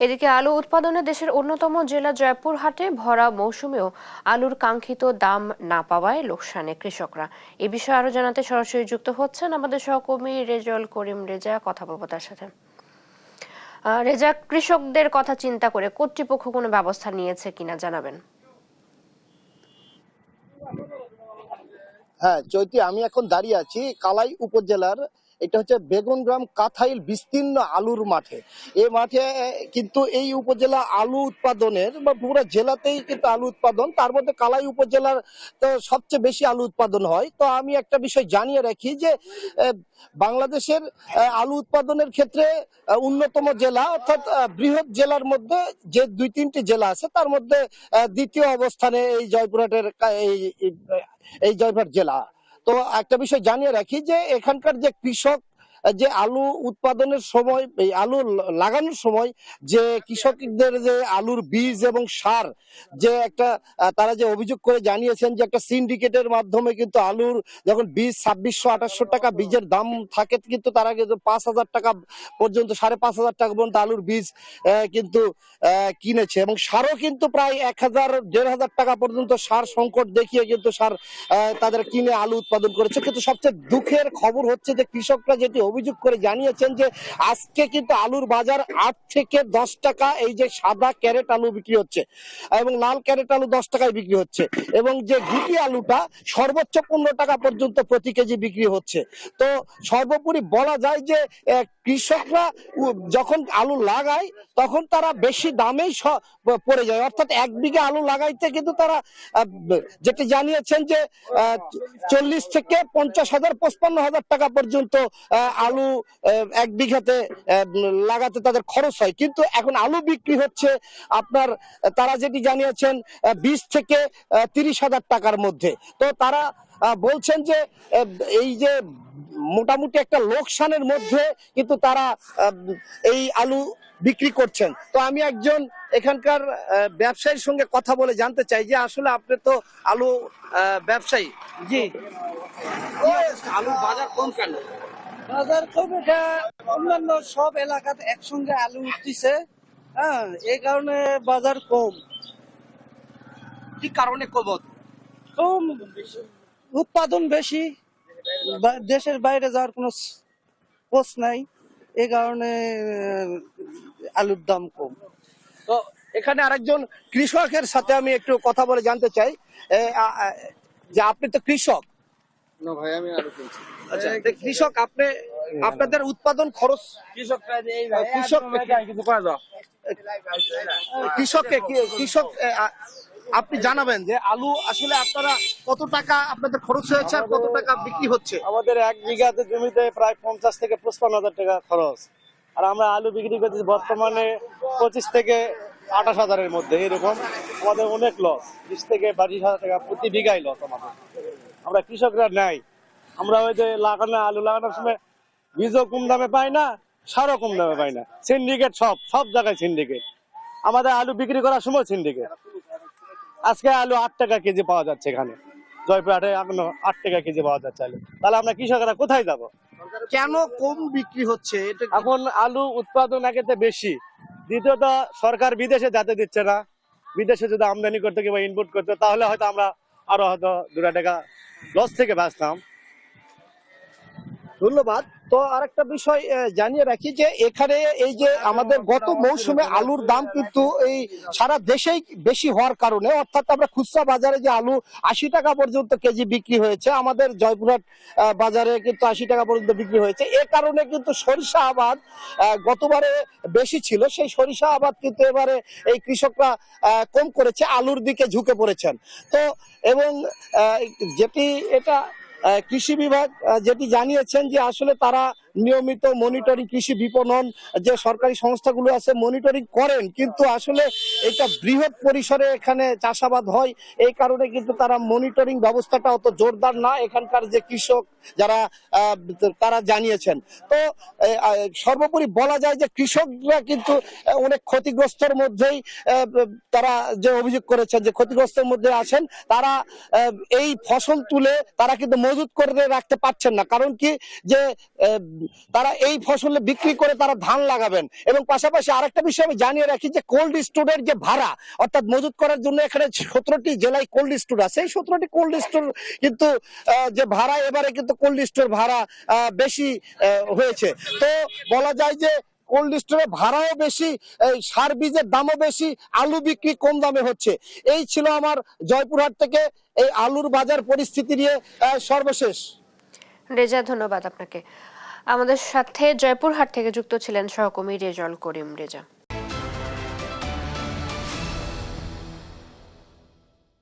এদিকে আলু উৎপাদনে দেশের অন্যতম জেলা জয়পুরহাটে ভরা মৌসুমেও আলুর কাঙ্ক্ষিত দাম না পাওয়ায় লোকসানে কৃষকরা। এ বিষয়ে আরো জানাতে সরাসরি যুক্ত হচ্ছেন আমাদের সহকর্মী রেজাউল করিম। রেজা, কথা বলবো তার সাথে। রেজা, কৃষকদের কথা চিন্তা করে কর্তৃপক্ষ কোনো ব্যবস্থা নিয়েছে কিনা জানাবেন। হ্যাঁ চৈতি, আমি এখন দাঁড়িয়ে আছি কালাই উপজেলার, এটা হচ্ছে বেগুনগ্রাম কাথাইল বিস্তীর্ণ আলুর মাঠে। এই মাঠে কিন্তু এই উপজেলা আলু উৎপাদনের বা পুরো জেলাতেই কিন্তু আলু উৎপাদন, তার মধ্যে কালাই উপজেলার তো সবচেয়ে বেশি আলু উৎপাদন হয়। তো আমি একটা বিষয় জানিয়ে রাখি যে বাংলাদেশের আলু উৎপাদনের ক্ষেত্রে অন্যতম জেলা, অর্থাৎ বৃহৎ জেলার মধ্যে যে দুই তিনটি জেলা আছে তার মধ্যে দ্বিতীয় অবস্থানে এই জয়পুরহাটের এই জয়পুরহাট জেলা। তো একটা বিষয় জানিয়ে রাখি যে এখানকার যে কৃষক যে আলু উৎপাদনের সময়, এই আলু লাগানোর সময় যে কৃষকদের যে আলুর বীজ এবং সার যে একটা তারা যে অভিযোগ করে জানিয়েছেন যে একটা সিন্ডিকেটের মাধ্যমে কিন্তু আলুর যখন বীজ 2600-2800 টাকা বীজের দাম থাকে, কিন্তু তারা কিন্তু 5000 টাকা পর্যন্ত, 5500 টাকা পর্যন্ত আলুর বীজ কিন্তু কিনেছে, এবং সারও কিন্তু প্রায় 1000-1500 টাকা পর্যন্ত সার সংকট দেখিয়ে কিন্তু সার তাদের কিনে আলু উৎপাদন করেছে। কিন্তু সবচেয়ে দুঃখের খবর হচ্ছে যে কৃষকরা যেটি অভিযোগ করে জানিয়েছেন যে আজকে কিন্তু আলুর বাজার 8 থেকে 10 টাকা, এই যে সাদা ক্যারেট আলু বিক্রি হচ্ছে এবং লাল ক্যারেট আলু 10 টাকায় বিক্রি হচ্ছে, এবং যে গুটি আলুটা সর্বোচ্চ 15 টাকা পর্যন্ত প্রতি কেজি বিক্রি হচ্ছে। তো সর্বোপরি বলা যায় যে কৃষকরা যখন আলু লাগায় তখন তারা বেশি দামেই পড়ে যায়, অর্থাৎ 1 বিঘা আলু লাগাইতে কিন্তু তারা যেটি জানিয়েছেন যে 40 থেকে 50,000, 55,000 টাকা পর্যন্ত আলু 1 বিঘাতে লাগাতে তাদের খরচ হয়। কিন্তু এখন আলু বিক্রি হচ্ছে আপনার, তারা যেটি জানিয়েছেন 20 থেকে 30,000 টাকার মধ্যে। তো তারা বলছেন যে এই যে মোটামুটি একটা লোকসানের মধ্যে কিন্তু তারা এই আলু বিক্রি করছেন। তো আমি একজন এখানকার ব্যবসায়ীর সঙ্গে কথা বলে জানতে চাই যে আসলে আপনি তো আলু ব্যবসায়ী, জি, আলুর বাজার কম কেন? বাজার কম, এটা অন্যান্য সব এলাকাতে একসঙ্গে আলু উঠতেছে, হ্যাঁ, এই কারণে বাজার কম। কি কারণে কম? কম উৎপাদন বেশি, দেশের বাইরে যাওয়ার কোনো পোষ নাই, এই কারণে আলুর দাম কম। তো এখানে আরেকজন কৃষকের সাথে আমি একটু কথা বলে জানতে চাই যে আপনি তো কৃষক। না ভাই, আমি আলু কিনছি। আচ্ছা, কৃষক আপনি, আপনাদের উৎপাদন খরচ কৃষক আপনি জানাবেন যে আলু আসলে আপনারা কত টাকা আপনাদের খরচ হয়েছে আর কত টাকা বিক্রি হচ্ছে? আমাদের 1 বিঘাতে জমিতে প্রায় 50 থেকে 55,000 টাকা খরচ, আর আমরা আলু বিক্রি করতেছি বর্তমানে 25 থেকে 28,000-এর মধ্যে। এরকম আমাদের অনেক লস, 20 থেকে 22,000 টাকা প্রতি বিঘায় লস আমাদের। আমরা কৃষকরা নাই, আমরা ওই যে আলু লাগানোর সময় বীজও কম দামে পাই না, সারও কম দামে পাই না। সিন্ডিকেট সব জায়গায় সিন্ডিকেট। আমাদের আলু বিক্রি করার সময় সিন্ডিকেট। আজকে আলু 8 টাকা কেজি পাওয়া যাচ্ছে এখানে জয়পুরহাটে, এখনো 8 টাকা কেজি পাওয়া যাচ্ছে আলু। তাহলে আমরা কৃষকরা কোথায় যাব? কেন কম বিক্রি হচ্ছে? এটা এখন আলু উৎপাদন একেতে বেশি, দ্বিতীয়ত সরকার বিদেশে যেতে দিচ্ছে না। বিদেশে যদি আমদানি করতে কিংবা ইনপুট করতে, তাহলে হয়তো আমরা আরো হয়তো 2 টাকা লস থেকে বাঁচতাম। ধন্যবাদ। তো আরেকটা বিষয় জানিয়ে রাখি যে এখানে এই যে আমাদের গত মৌসুমে আলুর দাম কিন্তু এই সারা দেশেই বেশি হওয়ার কারণে, অর্থাৎ আমরা খুচরা বাজারে যে আলু 80 টাকা পর্যন্ত কেজি বিক্রি হয়েছে, আমাদের জয়পুরহাট বাজারে কিন্তু 80 টাকা পর্যন্ত বিক্রি হয়েছে। এ কারণে কিন্তু সরিষা আবাদ গতবারে বেশি ছিল, সেই সরিষা আবাদ কিন্তু এবারে এই কৃষকরা কম করেছে, আলুর দিকে ঝুঁকে পড়েছেন। তো এবং যেটি এটা কৃষি বিভাগ যেটি জানিয়েছেন যে আসলে তারা নিয়মিত মনিটরিং, কৃষি বিপণন যে সরকারি সংস্থাগুলো আছে মনিটরিং করেন, কিন্তু আসলে এটা বৃহৎ পরিসরে এখানে চাষাবাদ হয়, এই কারণে কিন্তু তারা মনিটরিং ব্যবস্থাটা অত জোরদার না, এখানকার যে কৃষক যারা তারা জানিয়েছেন। তো সর্বোপরি বলা যায় যে কৃষকরা কিন্তু অনেক ক্ষতিগ্রস্তের মধ্যেই, তারা যে অভিযোগ করেছেন যে ক্ষতিগ্রস্তের মধ্যে আছেন, তারা এই ফসল তুলে তারা কিন্তু মজুত করে রাখতে পারছেন না। কারণ কি, যে তারা এই ফসলে বিক্রি করে তারা ধান লাগাবেন। এবং পাশাপাশি আরেকটা বিষয় আমি জানিয়ে রাখি যে কোল্ড স্টোরের যে ভাড়া, অর্থাৎ মজুত করার জন্য এখানে 17টি জেলায় কোল্ড স্টোর আছে। এই 17টি কোল্ড স্টোর কিন্তু যে ভাড়া, এবারে কিন্তু কোল্ড স্টোর ভাড়া বেশি হয়েছে। তো বলা যায় যে কোল্ড স্টোরে ভাড়াও বেশি, এই সার বীজের দামও বেশি, আলু বিক্রি কম দামে হচ্ছে। এই ছিল আমার জয়পুরহাট থেকে এই আলুর বাজার পরিস্থিতি নিয়ে সর্বশেষ। রেজা, ধন্যবাদ আপনাকে। আমাদের সাথে জয়পুরহাট থেকে যুক্ত ছিলেন সহকর্মী রেজল করিম। রেজা।